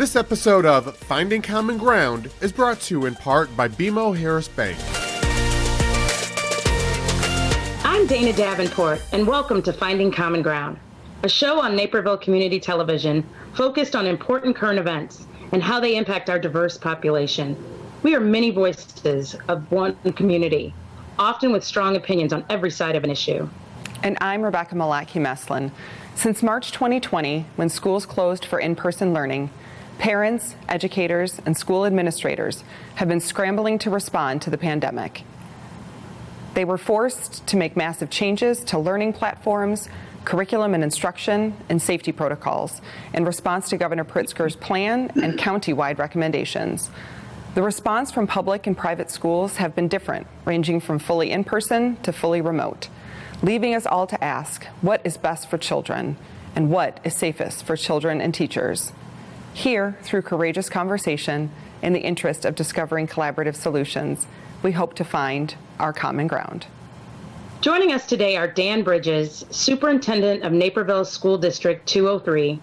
This episode of Finding Common Ground is brought to you in part by BMO Harris Bank. I'm Dana Davenport, and welcome to Finding Common Ground, a show on Naperville Community Television focused on important current events and how they impact our diverse population. We are many voices of one community, often with strong opinions on every side of an issue. And I'm Rebecca Malaki-Meslin. Since March 2020, when schools closed for in-person learning, parents, educators, and school administrators have been scrambling to respond to the pandemic. They were forced to make massive changes to learning platforms, curriculum and instruction, and safety protocols in response to Governor Pritzker's plan and county-wide recommendations. The response from public and private schools have been different, ranging from fully in-person to fully remote, leaving us all to ask, what is best for children, and what is safest for children and teachers? Here, through courageous conversation, in the interest of discovering collaborative solutions, we hope to find our common ground. Joining us today are Dan Bridges, Superintendent of Naperville School District 203,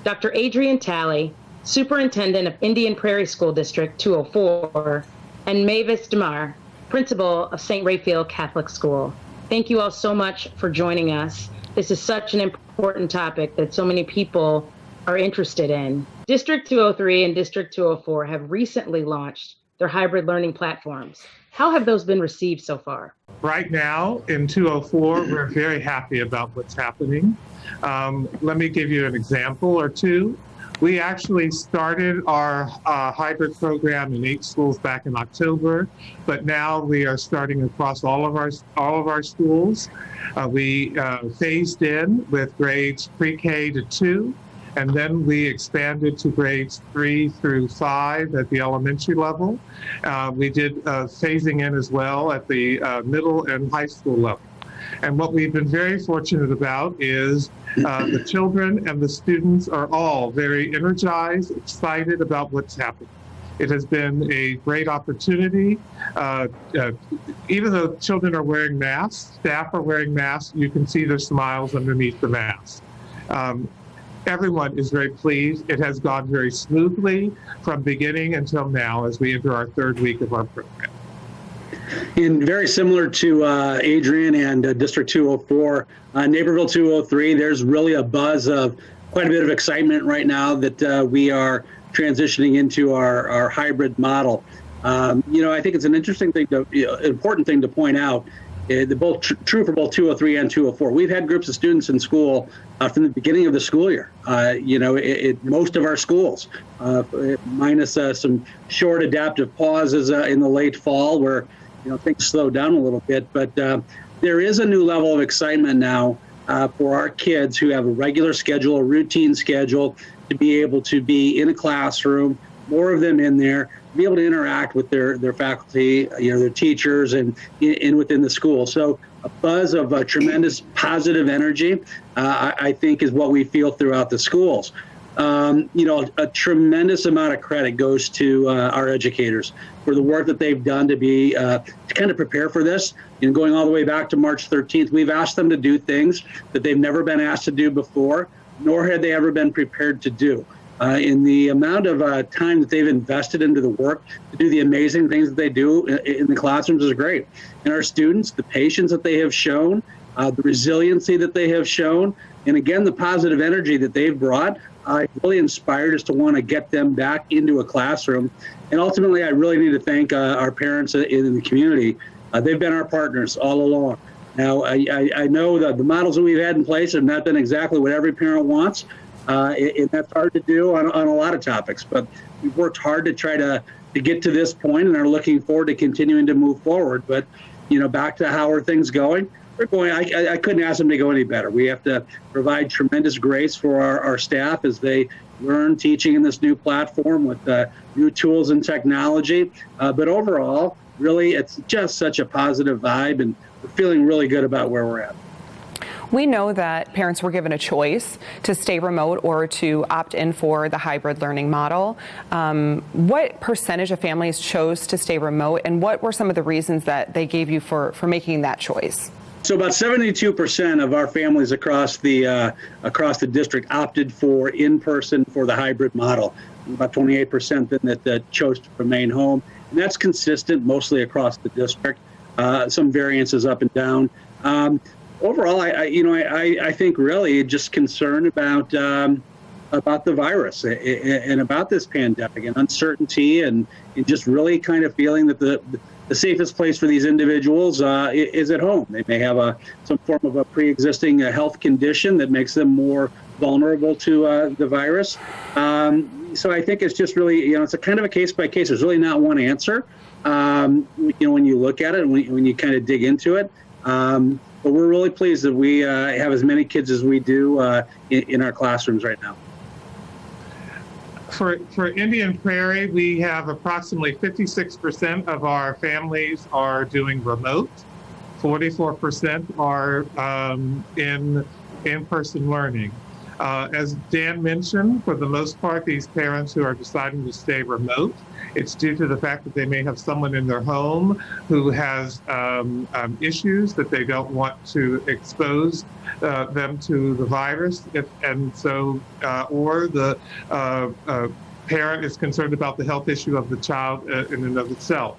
Dr. Adrian Talley, Superintendent of Indian Prairie School District 204, and Mavis DeMar, Principal of St. Raphael Catholic School. Thank you all so much for joining us. This is such an important topic that so many people are interested in. District 203 and District 204 have recently launched their hybrid learning platforms. How have those been received so far? Right now in 204, we're very happy about what's happening. Let me give you an example or two. We actually started our hybrid program in 8 schools back in October, but now we are starting across all of our schools. We phased in with grades pre-K to 2, and then we expanded to grades 3 through 5 at the elementary level. We did phasing in as well at the middle and high school level. And what we've been very fortunate about is the children and the students are all very energized, excited about what's happening. It has been a great opportunity. Even though children are wearing masks, staff are wearing masks, you can see their smiles underneath the mask. Everyone is very pleased. It has gone very smoothly from beginning until now as we enter our 3rd week of our program. And very similar to Adrian and District 204, Naperville 203, there's really a buzz of quite a bit of excitement right now that we are transitioning into our hybrid model. I think it's an interesting thing, important thing to point out. Both true for both 203 and 204. We've had groups of students in school from the beginning of the school year. Most of our schools, minus some short adaptive pauses in the late fall where things slow down a little bit. But there is a new level of excitement now for our kids who have a regular schedule, a routine schedule, to be able to be in a classroom, more of them in there, be able to interact with their faculty, their teachers, and within the school. So a buzz of tremendous positive energy, I think, is what we feel throughout the schools. A tremendous amount of credit goes to our educators for the work that they've done to kind of prepare for this. Going all the way back to March 13th, we've asked them to do things that they've never been asked to do before, nor had they ever been prepared to do. In the amount of time that they've invested into the work to do the amazing things that they do in the classrooms is great. And our students, the patience that they have shown, the resiliency that they have shown, and again, the positive energy that they've brought, really inspired us to want to get them back into a classroom. And ultimately, I really need to thank our parents in the community. They've been our partners all along. Now, I know that the models that we've had in place have not been exactly what every parent wants. And that's hard to do on a lot of topics, but we've worked hard to try to get to this point and are looking forward to continuing to move forward. But, back to how are things going? We're going. I couldn't ask them to go any better. We have to provide tremendous grace for our staff as they learn teaching in this new platform with new tools and technology. But overall, really, it's just such a positive vibe, and we're feeling really good about where we're at. We know that parents were given a choice to stay remote or to opt in for the hybrid learning model. What percentage of families chose to stay remote, and what were some of the reasons that they gave you for making that choice? So about 72% of our families across the district opted for in-person for the hybrid model. about 28% then that chose to remain home. And that's consistent mostly across the district. Some variances up and down. Overall, I think really just concerned about the virus and about this pandemic and uncertainty and just really kind of feeling that the safest place for these individuals is at home. They may have some form of a pre-existing health condition that makes them more vulnerable to the virus. So I think it's just really, it's a kind of a case by case. There's really not one answer, when you look at it and when you kind of dig into it. But we're really pleased that we have as many kids as we do in our classrooms right now. For Indian Prairie, we have approximately 56% of our families are doing remote. 44% are in in-person learning. As Dan mentioned, for the most part, these parents who are deciding to stay remote, it's due to the fact that they may have someone in their home who has issues that they don't want to expose them to the virus, or the parent is concerned about the health issue of the child in and of itself.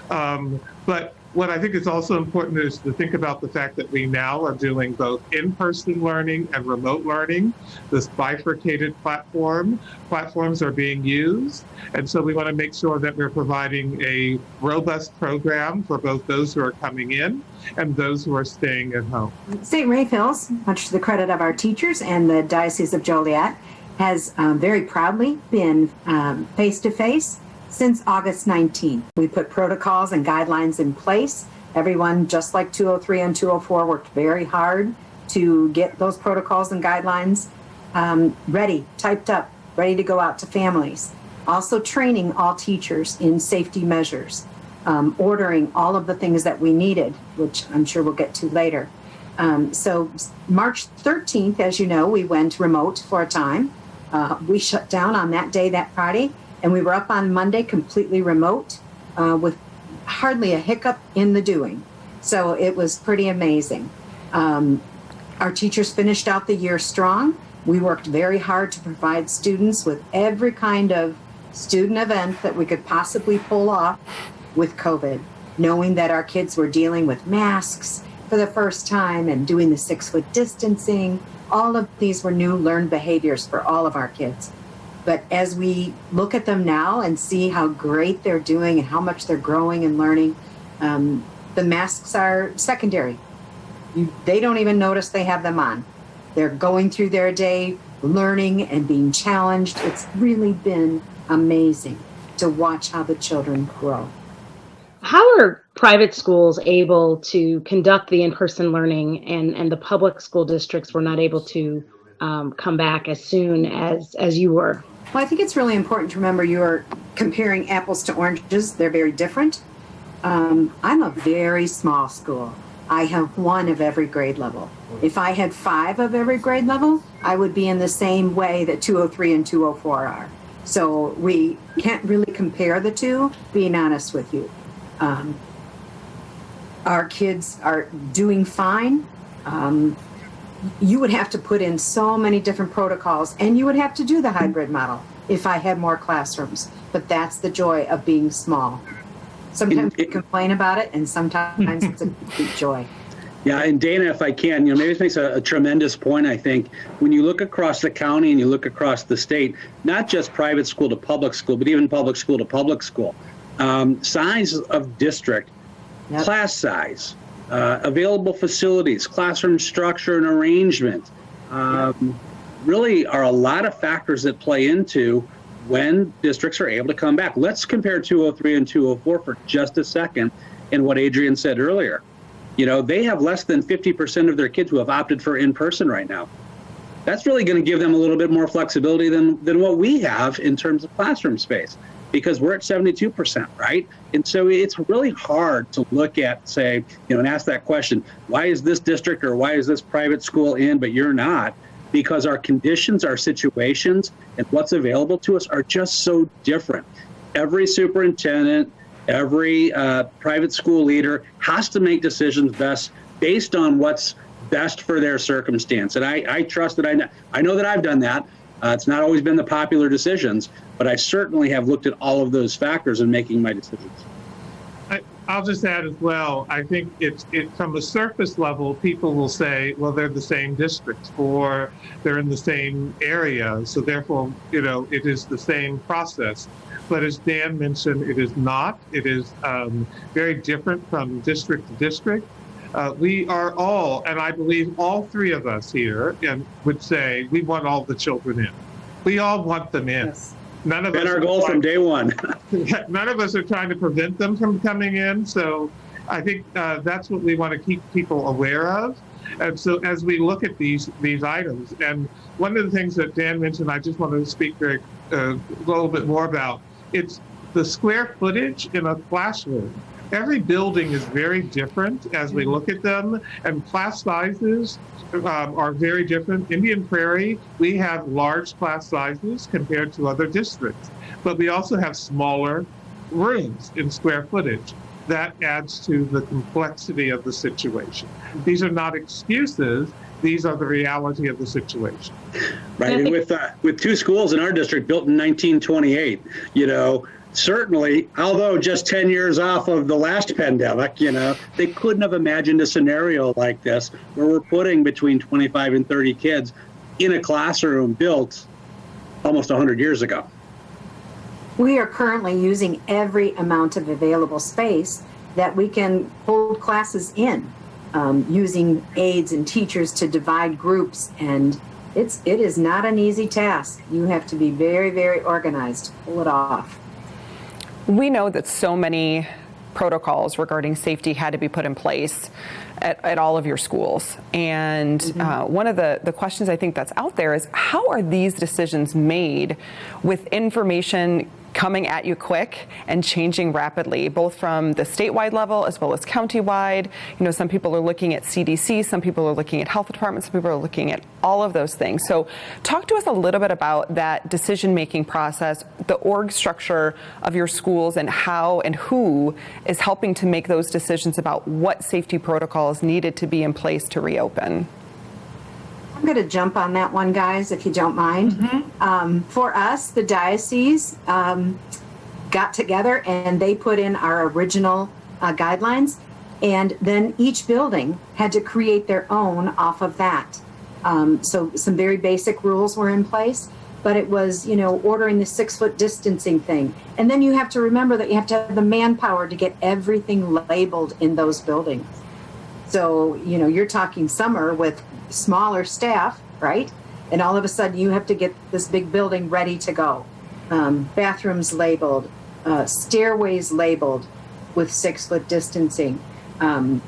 But what I think is also important is to think about the fact that we now are doing both in-person learning and remote learning. This bifurcated platforms are being used. And so we want to make sure that we're providing a robust program for both those who are coming in and those who are staying at home. St. Raphael's, much to the credit of our teachers and the Diocese of Joliet, has very proudly been face-to-face since August 19th. We put protocols and guidelines in place. Everyone, just like 203 and 204, worked very hard to get those protocols and guidelines ready, typed up, ready to go out to families. Also training all teachers in safety measures, ordering all of the things that we needed, which I'm sure we'll get to later. So March 13th, as you know, we went remote for a time. We shut down on that day, that Friday, and we were up on Monday completely remote with hardly a hiccup in the doing. So it was pretty amazing. Our teachers finished out the year strong. We worked very hard to provide students with every kind of student event that we could possibly pull off with COVID, knowing that our kids were dealing with masks for the first time and doing the 6-foot distancing. All of these were new learned behaviors for all of our kids. But as we look at them now and see how great they're doing and how much they're growing and learning, the masks are secondary. They don't even notice they have them on. They're going through their day, learning and being challenged. It's really been amazing to watch how the children grow. How are private schools able to conduct the in-person learning and the public school districts were not able to come back as soon as you were? Well, I think it's really important to remember you are comparing apples to oranges. They're very different. I'm a very small school. I have 1 of every grade level. If I had 5 of every grade level, I would be in the same way that 203 and 204 are. So we can't really compare the two, being honest with you. Our kids are doing fine. You would have to put in so many different protocols, and you would have to do the hybrid model if I had more classrooms. But that's the joy of being small. Sometimes we complain about it, and sometimes it's a complete joy. Yeah, and Dana, if I can, Mavis makes a tremendous point, I think. When you look across the county and you look across the state, not just private school to public school, but even public school to public school, size of district, Yep. class size, available facilities, classroom structure and arrangement, really are a lot of factors that play into when districts are able to come back. Let's compare 203 and 204 for just a second in what Adrian said earlier. They have less than 50% of their kids who have opted for in-person right now. That's really going to give them a little bit more flexibility than what we have in terms of classroom space, because we're at 72%, right? And so it's really hard to look at, say, and ask that question, why is this district or why is this private school in, but you're not? Because our conditions, our situations, and what's available to us are just so different. Every superintendent, every private school leader has to make decisions based on what's best for their circumstance. And I trust that I know that I've done that. It's not always been the popular decisions, but I certainly have looked at all of those factors in making my decisions. I'll just add as well, I think it's from a surface level, people will say, well, they're the same districts or they're in the same area. So therefore, it is the same process. But as Dan mentioned, it is not. It is very different from district to district. We are all, and I believe all three of us here would say, we want all the children in. We all want them in. Yes. None of Been us our goal from day one. None of us are trying to prevent them from coming in. So I think that's what we want to keep people aware of. And so as we look at these items, and one of the things that Dan mentioned, I just wanted to speak a little bit more about, it's the square footage in a classroom. Every building is very different as we look at them, and class sizes are very different. Indian Prairie, we have large class sizes compared to other districts, but we also have smaller rooms in square footage. That adds to the complexity of the situation. These are not excuses. These are the reality of the situation. Right, and with two schools in our district built in 1928, certainly, although just 10 years off of the last pandemic, they couldn't have imagined a scenario like this where we're putting between 25 and 30 kids in a classroom built almost 100 years ago. We are currently using every amount of available space that we can hold classes in, using aides and teachers to divide groups, and it is not an easy task. You have to be very, very organized to pull it off. We know that so many protocols regarding safety had to be put in place at all of your schools. And one of the questions I think that's out there is, how are these decisions made with information coming at you quick and changing rapidly, both from the statewide level as well as countywide? Some people are looking at CDC, some people are looking at health departments, some people are looking at all of those things. So talk to us a little bit about that decision-making process, the org structure of your schools, and how and who is helping to make those decisions about what safety protocols needed to be in place to reopen. I'm going to jump on that one, guys, if you don't mind. For us, the diocese got together and they put in our original guidelines, and then each building had to create their own off of that. So some very basic rules were in place, but it was, ordering the 6-foot distancing thing. And then you have to remember that you have to have the manpower to get everything labeled in those buildings. So, you're talking summer with smaller staff, right? And all of a sudden you have to get this big building ready to go. Bathrooms labeled, stairways labeled with 6-foot distancing. I'm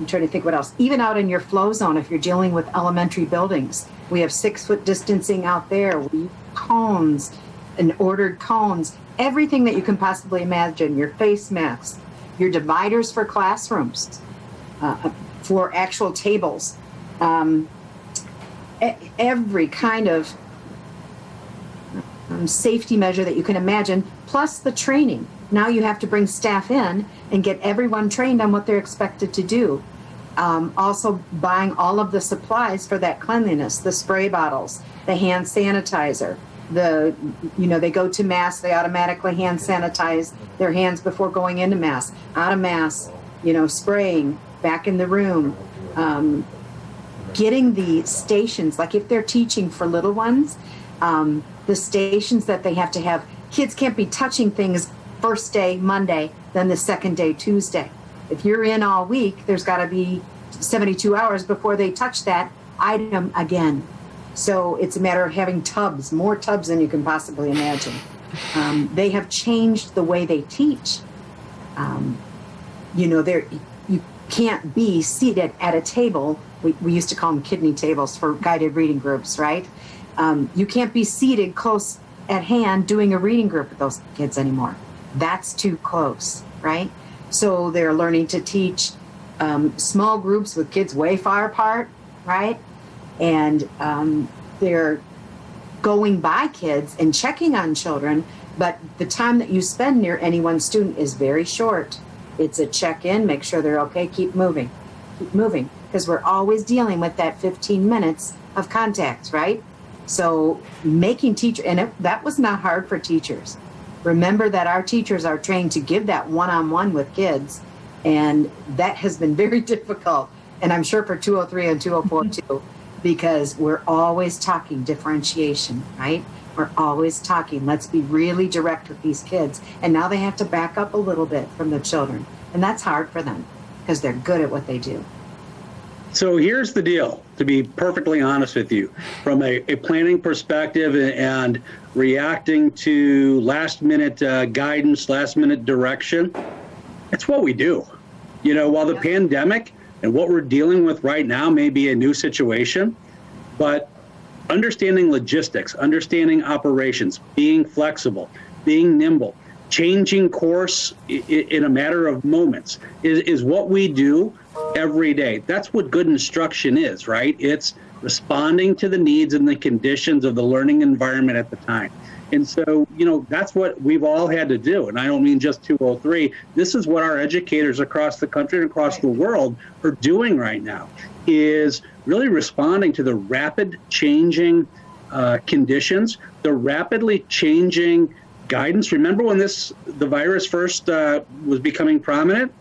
trying to think what else. Even out in your flow zone, if you're dealing with elementary buildings, we have 6-foot distancing out there. We use cones and ordered cones, everything that you can possibly imagine, your face masks, your dividers for classrooms, for actual tables. Every kind of safety measure that you can imagine, plus the training. Now you have to bring staff in and get everyone trained on what they're expected to do. Also buying all of the supplies for that cleanliness, the spray bottles, the hand sanitizer, they go to mass, they automatically hand sanitize their hands before going into mass, out of mass, spraying, back in the room. Getting the stations, like if they're teaching for little ones, the stations that they have to have, kids can't be touching things first day Monday, then the second day Tuesday. If you're in all week, there's got to be 72 hours before they touch that item again. So it's a matter of having tubs, more tubs than you can possibly imagine. They have changed the way they teach. You can't be seated at a table. We used to call them kidney tables for guided reading groups, right? You can't be seated close at hand doing a reading group with those kids anymore. That's too close, right? So they're learning to teach small groups with kids way far apart, right? And they're going by kids and checking on children, but the time that you spend near any one student is very short. It's a check-in, make sure they're okay, keep moving, because we're always dealing with that 15 minutes of contact, right? So making that was not hard for teachers. Remember that our teachers are trained to give that one-on-one with kids, and that has been very difficult. And I'm sure for 203 and 204 too, because we're always talking differentiation, right? We're always talking, let's be really direct with these kids. And now they have to back up a little bit from the children. And that's hard for them because they're good at what they do. So here's the deal, to be perfectly honest with you, from a planning perspective and reacting to last minute guidance, last minute direction, it's what we do. You know, while the pandemic and what we're dealing with right now may be a new situation, but understanding logistics, understanding operations, being flexible, being nimble, changing course in a matter of moments is what we do every day. That's what good instruction is, right? It's responding to the needs and the conditions of the learning environment at the time. And so, you know, that's what we've all had to do. And I don't mean just 203. This is what our educators across the country and across the world are doing right now, is really responding to the rapid changing conditions, the rapidly changing guidance. Remember when the virus first was becoming prominent?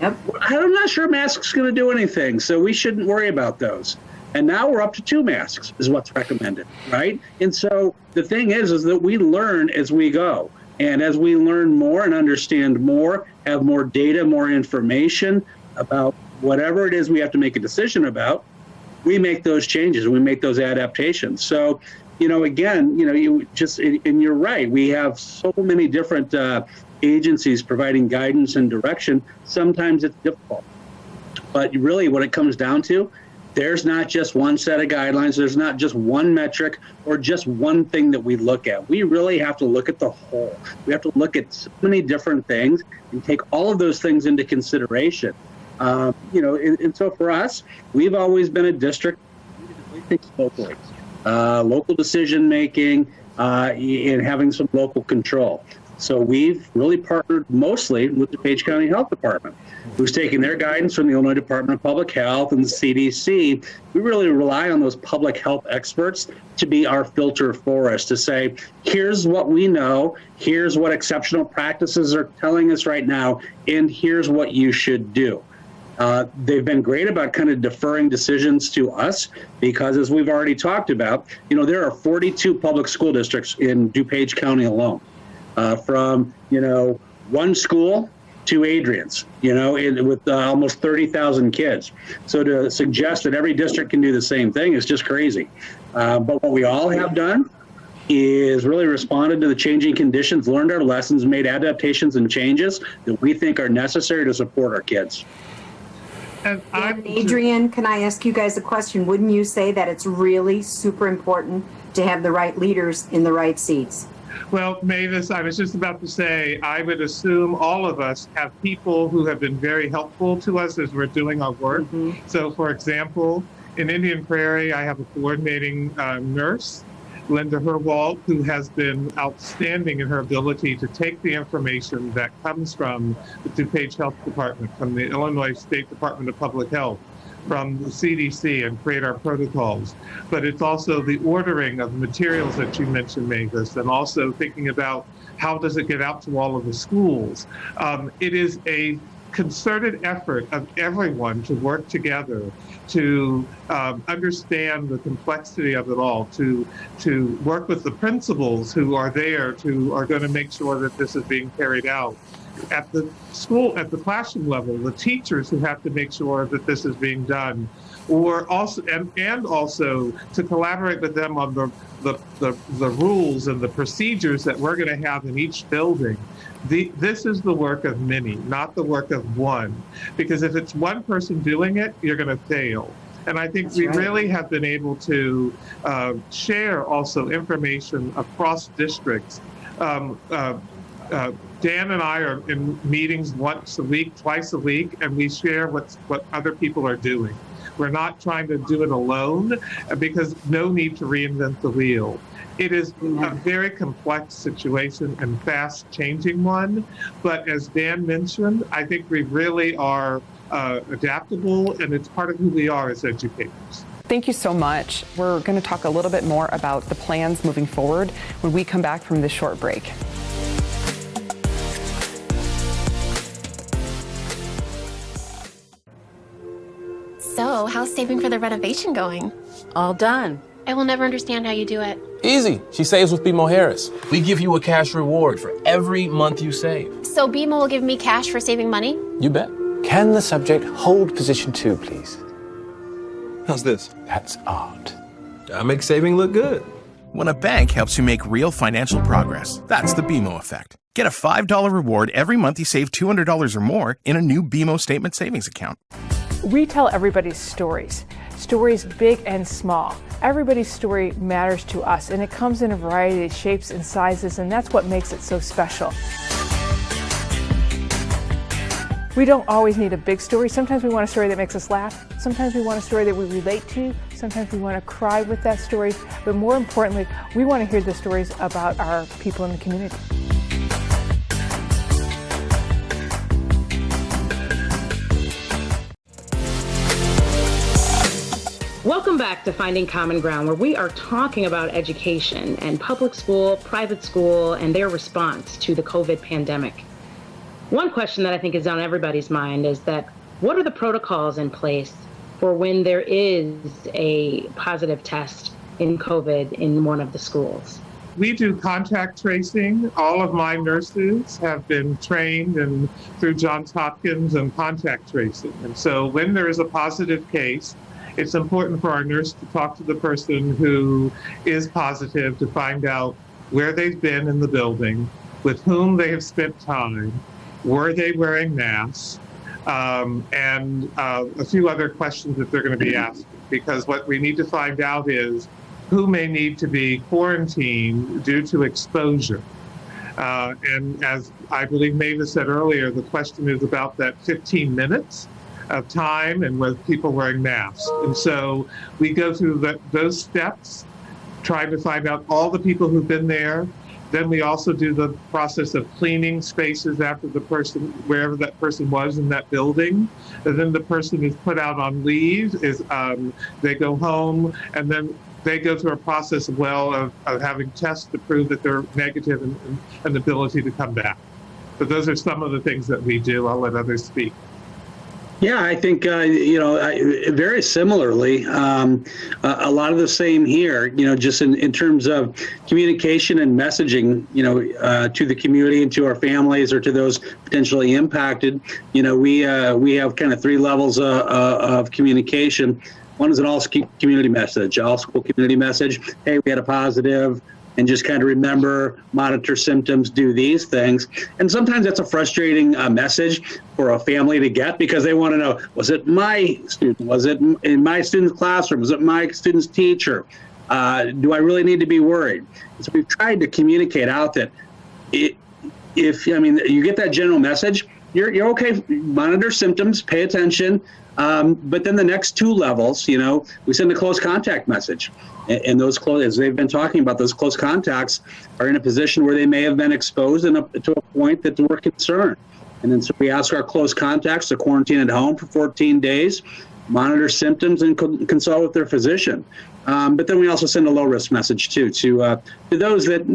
Yep. I'm not sure masks going to do anything, so we shouldn't worry about those. And now we're up to 2 masks is what's recommended, right? And so the thing is that we learn as we go. And as we learn more and understand more, have more data, more information about whatever it is we have to make a decision about, we make those changes, we make those adaptations. So, you know, again, you know, and you're right, we have so many different agencies providing guidance and direction. Sometimes it's difficult. But really what it comes down to, there's not just one set of guidelines, there's not just one metric or just one thing that we look at. We really have to look at the whole. We have to look at so many different things and take all of those things into consideration. You know, and so for us, we've always been a district that thinks locally. Local decision making and having some local control. So we've really partnered mostly with the DuPage County Health Department, who's taking their guidance from the Illinois Department of Public Health and the CDC. We really rely on those public health experts to be our filter for us, to say, here's what we know, here's what exceptional practices are telling us right now, and here's what you should do. They've been great about kind of deferring decisions to us because, as we've already talked about, you know, there are 42 public school districts in DuPage County alone. From, you know, one school to Adrian's, you know, with almost 30,000 kids. So to suggest that every district can do the same thing is just crazy. But what we all have done is really responded to the changing conditions, learned our lessons, made adaptations and changes that we think are necessary to support our kids. And Adrian, can I ask you guys a question? Wouldn't you say that it's really super important to have the right leaders in the right seats? Well, Mavis, I was just about to say, I would assume all of us have people who have been very helpful to us as we're doing our work. Mm-hmm. So, for example, in Indian Prairie, I have a coordinating nurse, Linda Herwald, who has been outstanding in her ability to take the information that comes from the DuPage Health Department, from the Illinois State Department of Public Health, from the CDC, and create our protocols. But it's also the ordering of the materials that you mentioned, Mavis, and also thinking about how does it get out to all of the schools. It is a concerted effort of everyone to work together to understand the complexity of it all, to work with the principals who are there, are going to make sure that this is being carried out. At the school, at the classroom level, the teachers who have to make sure that this is being done, or also and also to collaborate with them on the rules and the procedures that we're going to have in each building. This is the work of many, not the work of one, because if it's one person doing it, you're going to fail. And I think we really have been able to share also information across districts. Dan and I are in meetings once a week, twice a week, and we share what other people are doing. We're not trying to do it alone because no need to reinvent the wheel. It is a very complex situation and fast changing one. But as Dan mentioned, I think we really are adaptable, and it's part of who we are as educators. Thank you so much. We're going to talk a little bit more about the plans moving forward when we come back from this short break. So, how's saving for the renovation going? All done. I will never understand how you do it. Easy. She saves with BMO Harris. We give you a cash reward for every month you save. So BMO will give me cash for saving money? You bet. Can the subject hold position 2, please? How's this? That's art. I make saving look good. When a bank helps you make real financial progress, that's the BMO effect. Get a $5 reward every month you save $200 or more in a new BMO Statement Savings account. We tell everybody's stories big and small. Everybody's story matters to us, and it comes in a variety of shapes and sizes, and that's what makes it so special. We don't always need a big story. Sometimes we want a story that makes us laugh. Sometimes we want a story that we relate to. Sometimes we want to cry with that story. But more importantly, we want to hear the stories about our people in the community. Welcome back to Finding Common Ground, where we are talking about education and public school, private school, and their response to the COVID pandemic. One question that I think is on everybody's mind is that what are the protocols in place for when there is a positive test in COVID in one of the schools? We do contact tracing. All of my nurses have been trained and through Johns Hopkins and contact tracing. And so when there is a positive case, it's important for our nurse to talk to the person who is positive to find out where they've been in the building, with whom they have spent time, were they wearing masks, and a few other questions that they're going to be asked. Because what we need to find out is who may need to be quarantined due to exposure. And as I believe Mavis said earlier, the question is about that 15 minutes of time and with people wearing masks. And so we go through those steps, trying to find out all the people who've been there. Then we also do the process of cleaning spaces after the person, wherever that person was in that building. And then the person is put out on leave, they go home, and then they go through a process of having tests to prove that they're negative and the ability to come back. But those are some of the things that we do. I'll let others speak. Yeah, I think, very similarly, a lot of the same here, just in terms of communication and messaging, to the community and to our families or to those potentially impacted. We have kind of 3 levels of communication. One is an all-school community message, Hey, we had a positive. And just kind of remember, monitor symptoms, do these things. And sometimes that's a frustrating message for a family to get because they want to know, was it my student? Was it in my student's classroom? Was it my student's teacher? Do I really need to be worried? So we've tried to communicate out that you get that general message, you're okay, monitor symptoms, pay attention. But then the next 2 levels, we send a close contact message. And those as they've been talking about, those close contacts are in a position where they may have been exposed to a point that we're concerned. And then so we ask our close contacts to quarantine at home for 14 days, monitor symptoms, and consult with their physician. But then we also send a low-risk message, too, to those that,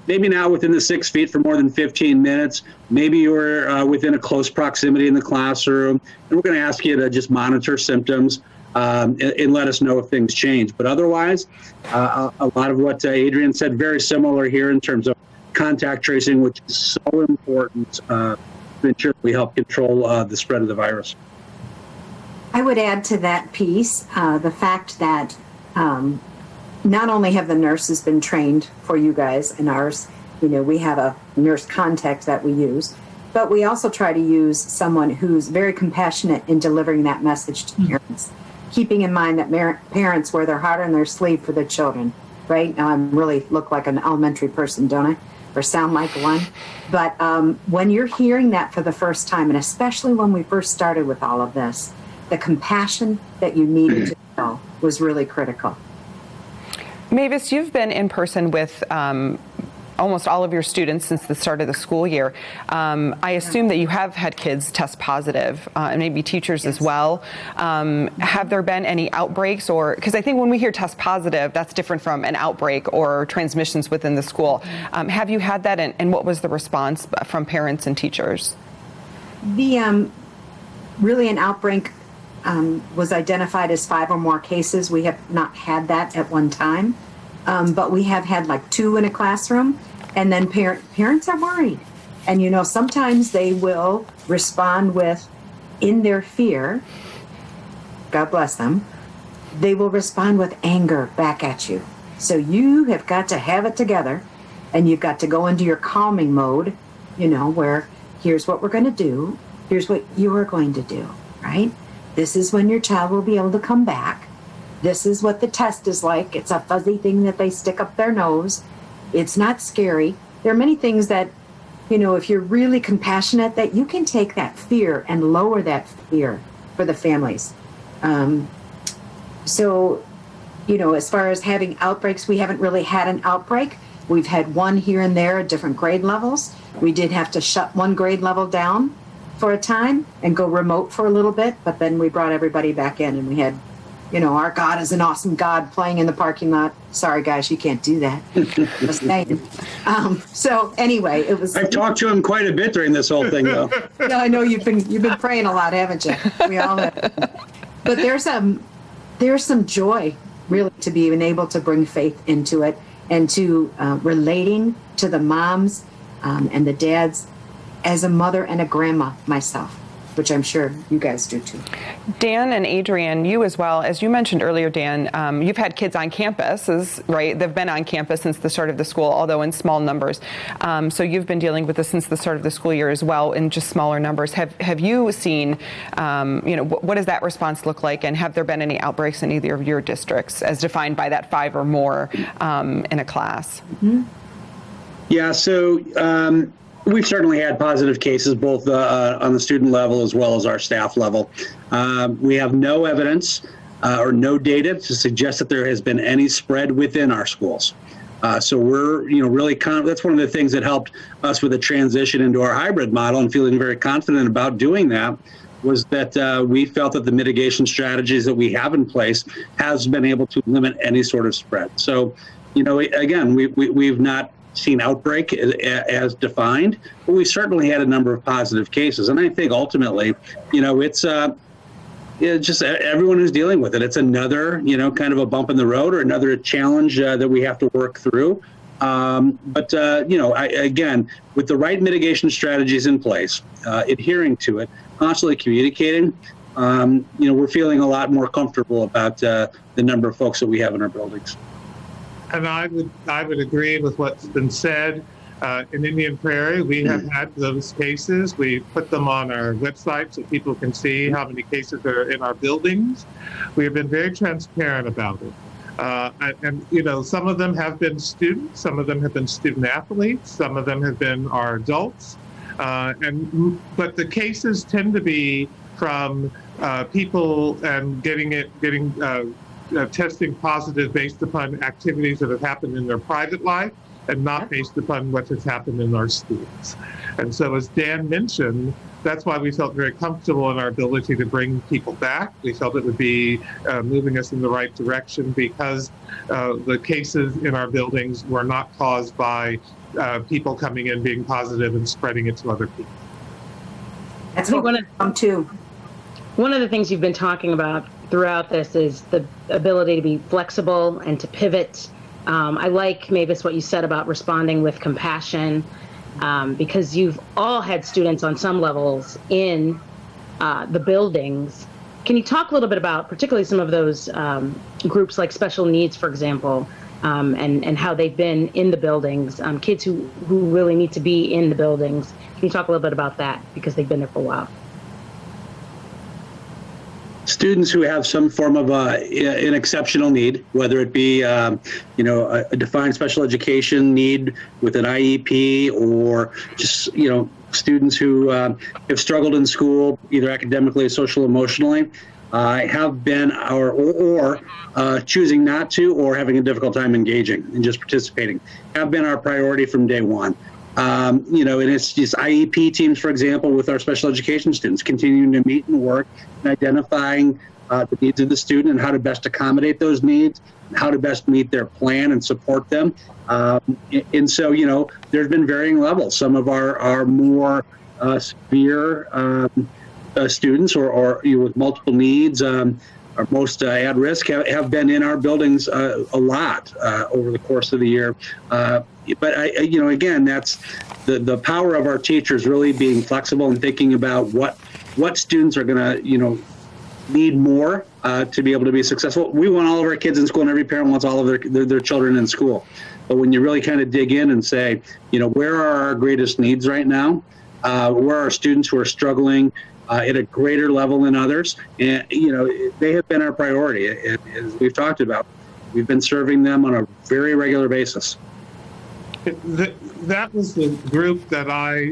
maybe not within the 6 feet for more than 15 minutes. Maybe you're within a close proximity in the classroom. And we're going to ask you to just monitor symptoms and let us know if things change. But otherwise, a lot of what Adrian said, very similar here in terms of contact tracing, which is so important to ensure we help control the spread of the virus. I would add to that piece the fact that not only have the nurses been trained for you guys and ours, we have a nurse contact that we use, but we also try to use someone who's very compassionate in delivering that message to parents, keeping in mind that parents wear their heart on their sleeve for their children, right? Now I really look like an elementary person, don't I? Or sound like one. But when you're hearing that for the first time, and especially when we first started with all of this, the compassion that you needed to know was really critical. Mavis, you've been in person with almost all of your students since the start of the school year. I assume that you have had kids test positive, and maybe teachers as well. Have there been any outbreaks, or because I think when we hear test positive, that's different from an outbreak or transmissions within the school. Have you had that, and what was the response from parents and teachers? Really an outbreak was identified as 5 or more cases. We have not had that at one time, but we have had like 2 in a classroom, and then parents are worried. And sometimes they will respond with, in their fear, God bless them, they will respond with anger back at you. So you have got to have it together, and you've got to go into your calming mode, where here's what we're going to do, here's what you are going to do, right? This is when your child will be able to come back. This is what the test is like. It's a fuzzy thing that they stick up their nose. It's not scary. There are many things that, if you're really compassionate, that you can take that fear and lower that fear for the families. So, as far as having outbreaks, we haven't really had an outbreak. We've had one here and there at different grade levels. We did have to shut one grade level down for a time and go remote for a little bit, but then we brought everybody back in, and we had, our God is an awesome God playing in the parking lot. Sorry, guys, you can't do that. Just saying. So anyway, it was. I've talked to him quite a bit during this whole thing, though. No, I know you've been praying a lot, haven't you? We all have. But there's some joy, really, to being able to bring faith into it, and to relating to the moms and the dads as a mother and a grandma myself, which I'm sure you guys do too. Dan and Adrian, you as well, as you mentioned earlier, Dan, you've had kids on campus, right? They've been on campus since the start of the school, although in small numbers. So you've been dealing with this since the start of the school year as well, in just smaller numbers. Have you seen, what does that response look like, and have there been any outbreaks in either of your districts, as defined by that 5 or more in a class? Mm-hmm. Yeah, so we've certainly had positive cases, both on the student level as well as our staff level. We have no evidence or no data to suggest that there has been any spread within our schools. So we're, really that's one of the things that helped us with the transition into our hybrid model, and feeling very confident about doing that, was that we felt that the mitigation strategies that we have in place has been able to limit any sort of spread. So, again, we've not seen outbreak as defined, but we certainly had a number of positive cases. And I think ultimately, it's just everyone who's dealing with it. It's another, kind of a bump in the road, or another challenge that we have to work through. But again, with the right mitigation strategies in place, adhering to it, constantly communicating, we're feeling a lot more comfortable about the number of folks that we have in our buildings. And I would agree with what's been said. In Indian Prairie, we have had those cases. We put them on our website so people can see how many cases are in our buildings. We have been very transparent about it. And some of them have been students, some of them have been student athletes, some of them have been our adults. But the cases tend to be from people and getting testing positive based upon activities that have happened in their private life, and not based upon what has happened in our schools. And so, as Dan mentioned, that's why we felt very comfortable in our ability to bring people back. We felt it would be moving us in the right direction, because the cases in our buildings were not caused by people coming in being positive and spreading it to other people. That's what we want to. One of the things you've been talking about throughout this is the ability to be flexible and to pivot. I like, Mavis, what you said about responding with compassion, because you've all had students on some levels in the buildings. Can you talk a little bit about particularly some of those groups like special needs, for example, and how they've been in the buildings, kids who really need to be in the buildings? Can you talk a little bit about that, because they've been there for a while? Students who have some form of an exceptional need, whether it be a defined special education need with an IEP, or just students who have struggled in school, either academically or social emotionally. have been or choosing not to, or having a difficult time engaging and just participating, have been our priority from day one. And it's just IEP teams, for example, with our special education students, continuing to meet and work and identifying the needs of the student and how to best accommodate those needs, and how to best meet their plan and support them. And so, there's been varying levels. Some of our more severe students or with multiple needs, or most at risk, have been in our buildings a lot over the course of the year. But again, that's the power of our teachers really being flexible and thinking about what students are going to, need more to be able to be successful. We want all of our kids in school, and every parent wants all of their children in school. But when you really kind of dig in and say, where are our greatest needs right now? Where are students who are struggling at a greater level than others? And, they have been our priority. As we've talked about, we've been serving them on a very regular basis. That was the group that I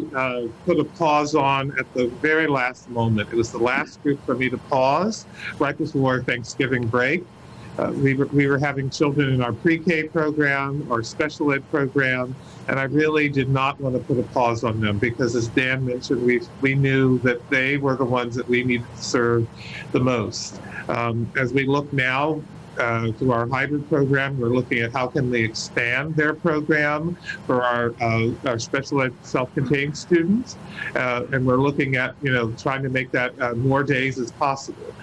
put a pause on at the very last moment. It was the last group for me to pause right before Thanksgiving break. We were having children in our pre-K program, our special ed program, and I really did not want to put a pause on them because, as Dan mentioned, we knew that they were the ones that we needed to serve the most. As we look now to our hybrid program, we're looking at how can we expand their program for our special ed self-contained students, and we're looking at trying to make that more days as possible.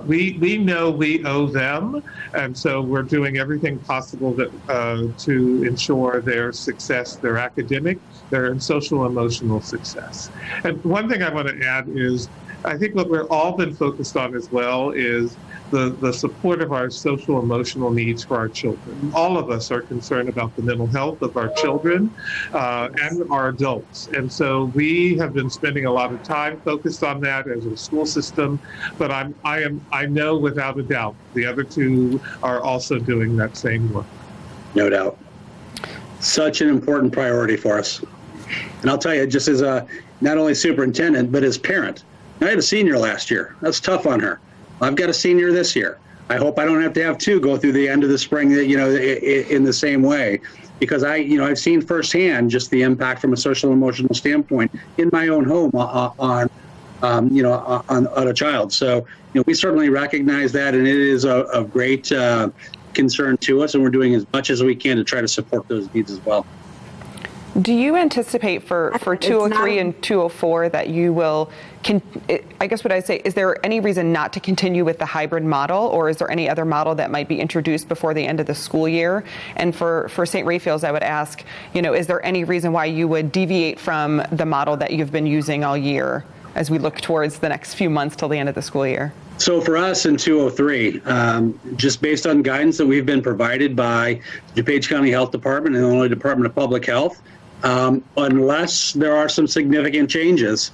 We know we owe them, and so we're doing everything possible to ensure their success, their academic, their social emotional success. And one thing I want to add is, I think what we've all been focused on as well is the support of our social emotional needs for our children. All of us are concerned about the mental health of our children and our adults. And so we have been spending a lot of time focused on that as a school system, but I know without a doubt the other two are also doing that same work. No doubt. Such an important priority for us. And I'll tell you, just as a not only superintendent, but as parent, I had a senior last year. That's tough on her. I've got a senior this year. I hope I don't have to have two go through the end of the spring, in the same way, because I've seen firsthand just the impact from a social emotional standpoint in my own home on a child. So, we certainly recognize that, and it is a great concern to us, and we're doing as much as we can to try to support those needs as well. Do you anticipate for 203 and 204 that you will, I guess what I'd say, is there any reason not to continue with the hybrid model, or is there any other model that might be introduced before the end of the school year? And for St. Raphael's, I would ask, is there any reason why you would deviate from the model that you've been using all year as we look towards the next few months till the end of the school year? So for us in 203, just based on guidance that we've been provided by the DuPage County Health Department and the Illinois Department of Public Health, unless there are some significant changes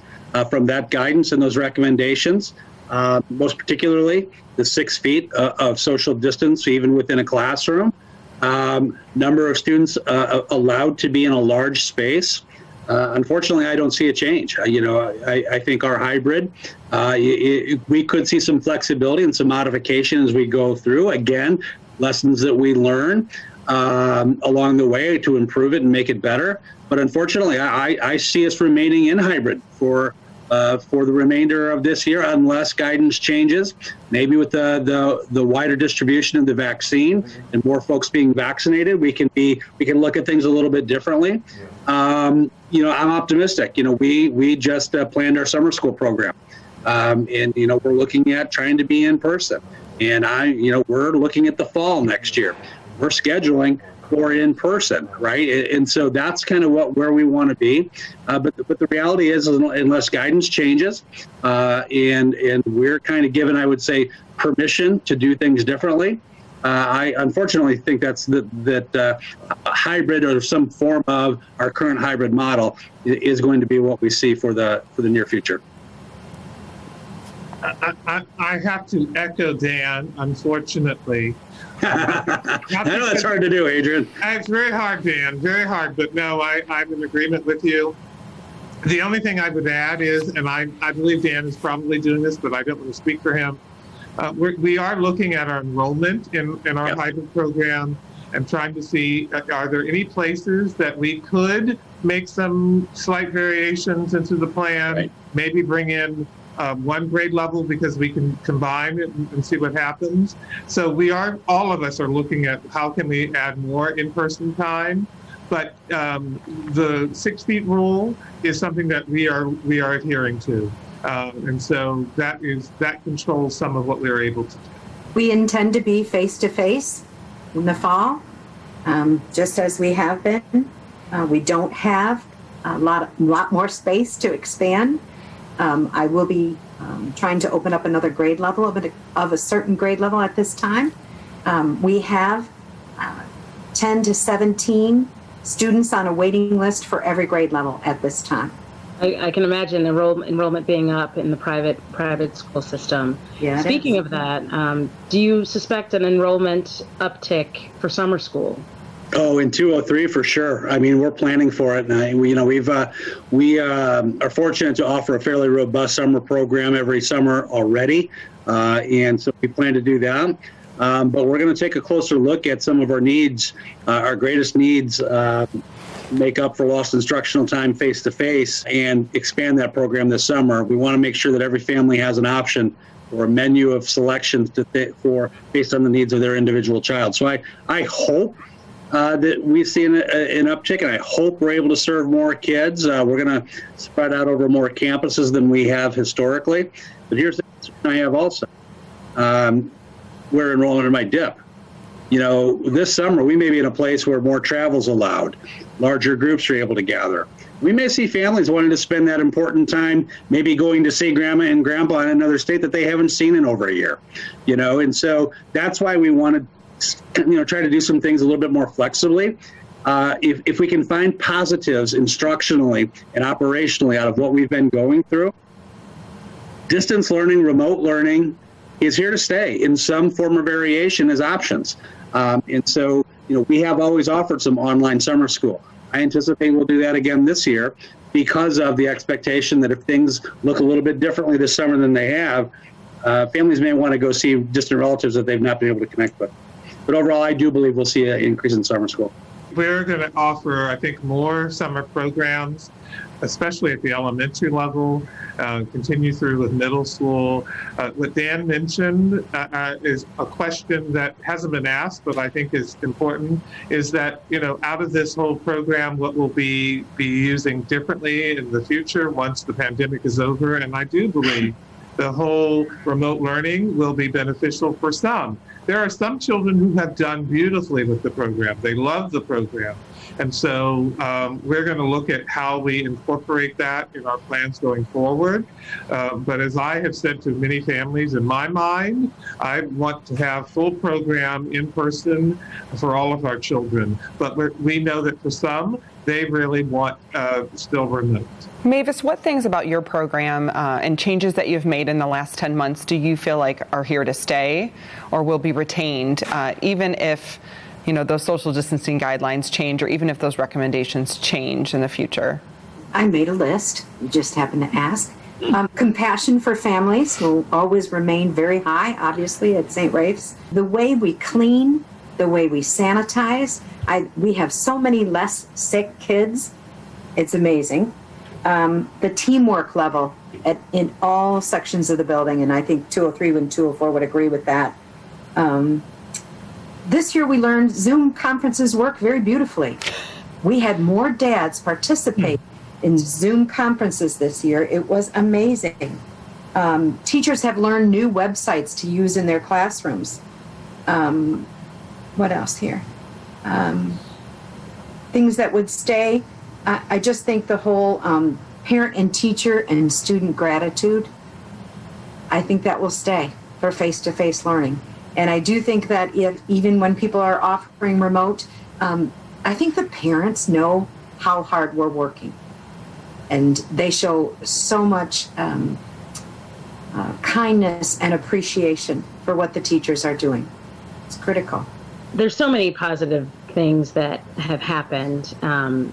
from that guidance and those recommendations, most particularly the 6 feet of social distance, even within a classroom, number of students allowed to be in a large space. Unfortunately, I don't see a change. I think our hybrid, we could see some flexibility and some modification as we go through. Again, lessons that we learn along the way to improve it and make it better. But unfortunately, I see us remaining in hybrid for the remainder of this year, unless guidance changes. Maybe with the wider distribution of the vaccine and more folks being vaccinated, we can look at things a little bit differently. I'm optimistic. We just planned our summer school program, and we're looking at trying to be in person. And we're looking at the fall next year. We're scheduling for in person, right? And so that's kind of where we want to be. But the reality is, unless guidance changes, and we're kind of given, I would say, permission to do things differently, I unfortunately think that hybrid or some form of our current hybrid model is going to be what we see for the near future. I have to echo Dan, unfortunately. I know that's hard to do, Adrian. It's very hard, Dan, very hard. But no, I'm in agreement with you. The only thing I would add is, and I believe Dan is probably doing this, but I don't want to speak for him, We are looking at our enrollment in our hybrid program and trying to see, are there any places that we could make some slight variations into the plan, maybe bring in one grade level because we can combine it and see what happens. So all of us are looking at how can we add more in-person time, but the 6 feet rule is something that we are adhering to. And so that controls some of what we are able to do. We intend to be face-to-face in the fall, just as we have been. We don't have a lot more space to expand. I will be trying to open up another grade level of a certain grade level at this time. We have 10 to 17 students on a waiting list for every grade level at this time. I can imagine enrollment being up in the private school system. Yeah, Speaking of that, do you suspect an enrollment uptick for summer school? Oh, in 203 for sure. I mean, we're planning for it, and we are fortunate to offer a fairly robust summer program every summer already, and so we plan to do that. But we're going to take a closer look at some of our needs, our greatest needs. Make up for lost instructional time face-to-face and expand that program this summer. We want to make sure that every family has an option or a menu of selections based on the needs of their individual child. So I hope that we see an uptick, and I hope we're able to serve more kids. We're going to spread out over more campuses than we have historically. But here's the concern I have also. Where enrollment might dip. This summer we may be in a place where more travel's allowed, larger groups are able to gather. We may see families wanting to spend that important time, maybe going to see grandma and grandpa in another state that they haven't seen in over a year, and so that's why we want to, try to do some things a little bit more flexibly. If we can find positives instructionally and operationally out of what we've been going through, distance learning, remote learning is here to stay in some form or variation as options. And so, we have always offered some online summer school. I anticipate we'll do that again this year because of the expectation that if things look a little bit differently this summer than they have, families may want to go see distant relatives that they've not been able to connect with. But overall, I do believe we'll see an increase in summer school. We're going to offer, I think, more summer programs, especially at the elementary level, continue through with middle school. What Dan mentioned is a question that hasn't been asked, but I think is important, is that, out of this whole program, what we'll be using differently in the future once the pandemic is over. And I do believe the whole remote learning will be beneficial for some. There are some children who have done beautifully with the program. They love the program. And so we're going to look at how we incorporate that in our plans going forward. But as I have said to many families, in my mind, I want to have full program in person for all of our children. But we know that for some, they really want still remote. Mavis, what things about your program and changes that you've made in the last 10 months do you feel like are here to stay or will be retained, even if those social distancing guidelines change or even if those recommendations change in the future? I made a list. You just happened to ask. Compassion for families will always remain very high, obviously, at St. Rafe's. The way we clean, the way we sanitize, we have so many less sick kids. It's amazing. The teamwork level in all sections of the building, and I think 203 and 204 would agree with that. This year we learned Zoom conferences work very beautifully. We had more dads participate in Zoom conferences this year. It was amazing. Teachers have learned new websites to use in their classrooms. What else here? Things that would stay. I just think the whole parent and teacher and student gratitude, I think that will stay for face-to-face learning. And I do think that even when people are offering remote, I think the parents know how hard we're working. And they show so much kindness and appreciation for what the teachers are doing. It's critical. There's so many positive things that have happened and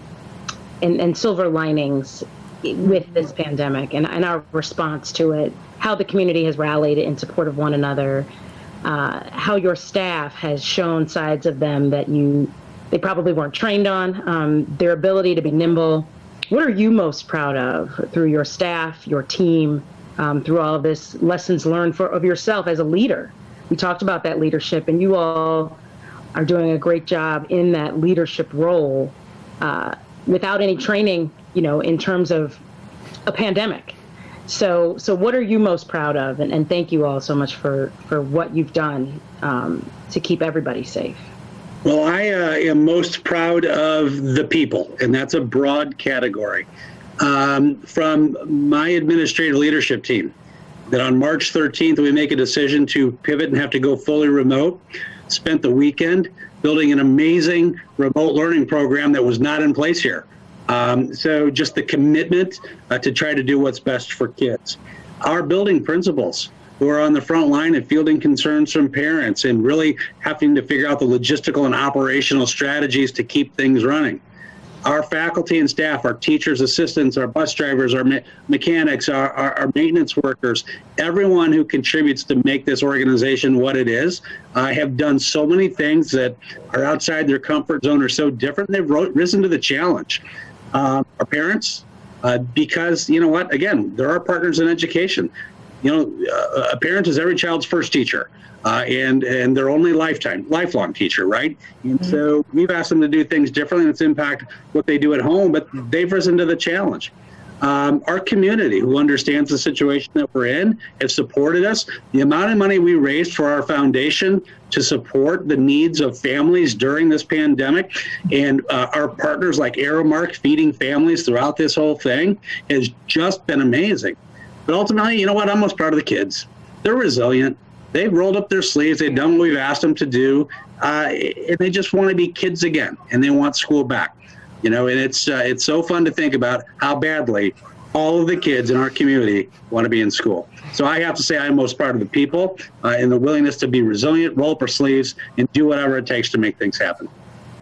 silver linings with this pandemic and our response to it, how the community has rallied in support of one another, how your staff has shown sides of them that they probably weren't trained on, their ability to be nimble. What are you most proud of through your staff, your team, through all of this, lessons learned of yourself as a leader? We talked about that leadership, and you all are doing a great job in that leadership role without any training, in terms of a pandemic. So what are you most proud of? And thank you all so much for what you've done to keep everybody safe. Well, I am most proud of the people, and that's a broad category. From my administrative leadership team, that on March 13th, we make a decision to pivot and have to go fully remote. Spent the weekend building an amazing remote learning program that was not in place here. So just the commitment to try to do what's best for kids. Our building principals who are on the front line and fielding concerns from parents and really having to figure out the logistical and operational strategies to keep things running. Our faculty and staff, our teachers, assistants, our bus drivers, our mechanics, our maintenance workers, everyone who contributes to make this organization what it is, have done so many things that are outside their comfort zone, are so different. They've risen to the challenge. Our parents, because you know what, again, they're our partners in education. A parent is every child's first teacher. And their only lifelong teacher, right? And so we've asked them to do things differently, and it's impact what they do at home, but they've risen to the challenge. Our community, who understands the situation that we're in, have supported us. The amount of money we raised for our foundation to support the needs of families during this pandemic, and our partners like Aramark feeding families throughout this whole thing, has just been amazing. But ultimately, you know what? I'm most proud of the kids. They're resilient. They've rolled up their sleeves. They've done what we've asked them to do, and they just want to be kids again, and they want school back. And it's so fun to think about how badly all of the kids in our community want to be in school. So I have to say I'm most proud of the people and the willingness to be resilient, roll up our sleeves, and do whatever it takes to make things happen.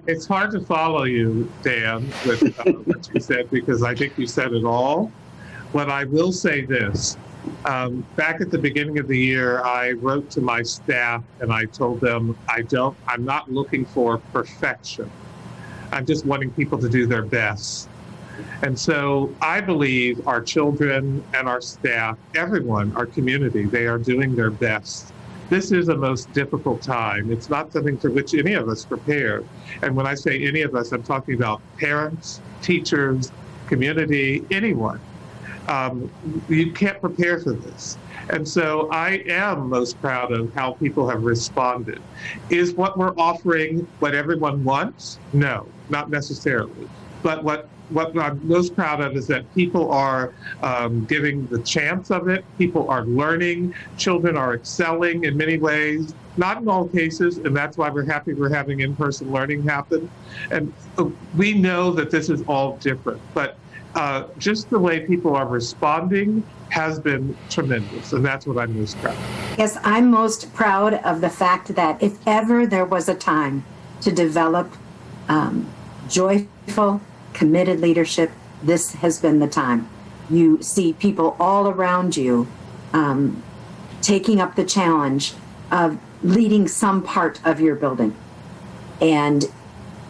It's hard to follow you, Dan, with what you said, because I think you said it all. But I will say this. Back at the beginning of the year, I wrote to my staff and I told them I'm not looking for perfection. I'm just wanting people to do their best. And so I believe our children and our staff, everyone, our community, they are doing their best. This is a most difficult time. It's not something for which any of us prepared. And when I say any of us, I'm talking about parents, teachers, community, anyone. You can't prepare for this. And so I am most proud of how people have responded. Is what we're offering what everyone wants? No, not necessarily. But what I'm most proud of is that people are giving the chance of it. People are learning. Children are excelling in many ways, not in all cases, and that's why we're happy we're having in-person learning happen. And we know that this is all different, but just the way people are responding has been tremendous, and that's what I'm most proud of. Yes, I'm most proud of the fact that if ever there was a time to develop joyful, committed leadership, this has been the time. You see people all around you taking up the challenge of leading some part of your building. And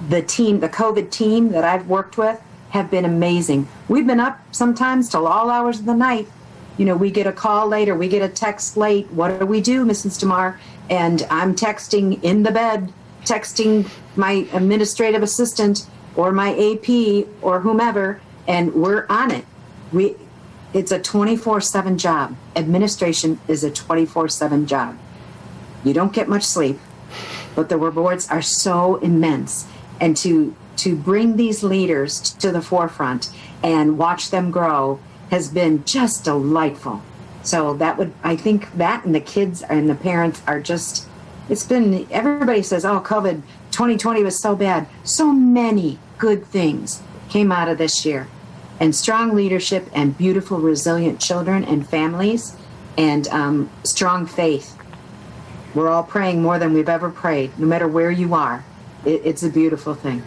the COVID team that I've worked with, have been amazing. We've been up sometimes till all hours of the night. We get a call late or we get a text late. What do we do, Mrs. DeMar? And I'm texting in the bed, texting my administrative assistant or my AP or whomever, and we're on it. It's a 24/7 job. Administration is a 24/7 job. You don't get much sleep, but the rewards are so immense. And to bring these leaders to the forefront and watch them grow has been just delightful. So I think that and the kids and the parents are just, everybody says, oh, COVID 2020 was so bad. So many good things came out of this year, and strong leadership and beautiful, resilient children and families and strong faith. We're all praying more than we've ever prayed, no matter where you are. It's a beautiful thing.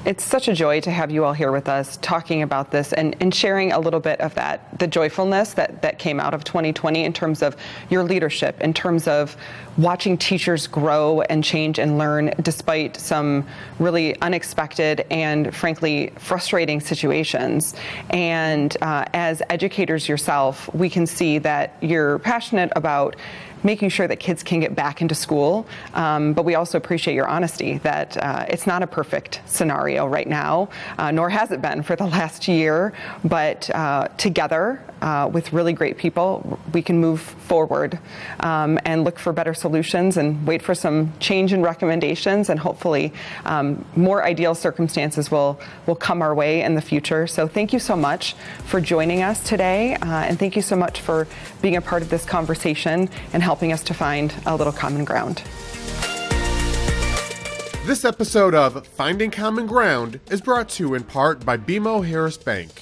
It's such a joy to have you all here with us talking about this and sharing a little bit of the joyfulness that came out of 2020 in terms of your leadership, in terms of watching teachers grow and change and learn despite some really unexpected and frankly frustrating situations. And as educators yourself, we can see that you're passionate about making sure that kids can get back into school. But we also appreciate your honesty that it's not a perfect scenario right now, nor has it been for the last year. But together, with really great people, we can move forward and look for better solutions and wait for some change in recommendations, and hopefully more ideal circumstances will come our way in the future. So thank you so much for joining us today, and thank you so much for being a part of this conversation and helping us to find a little common ground. This episode of Finding Common Ground is brought to you in part by BMO Harris Bank.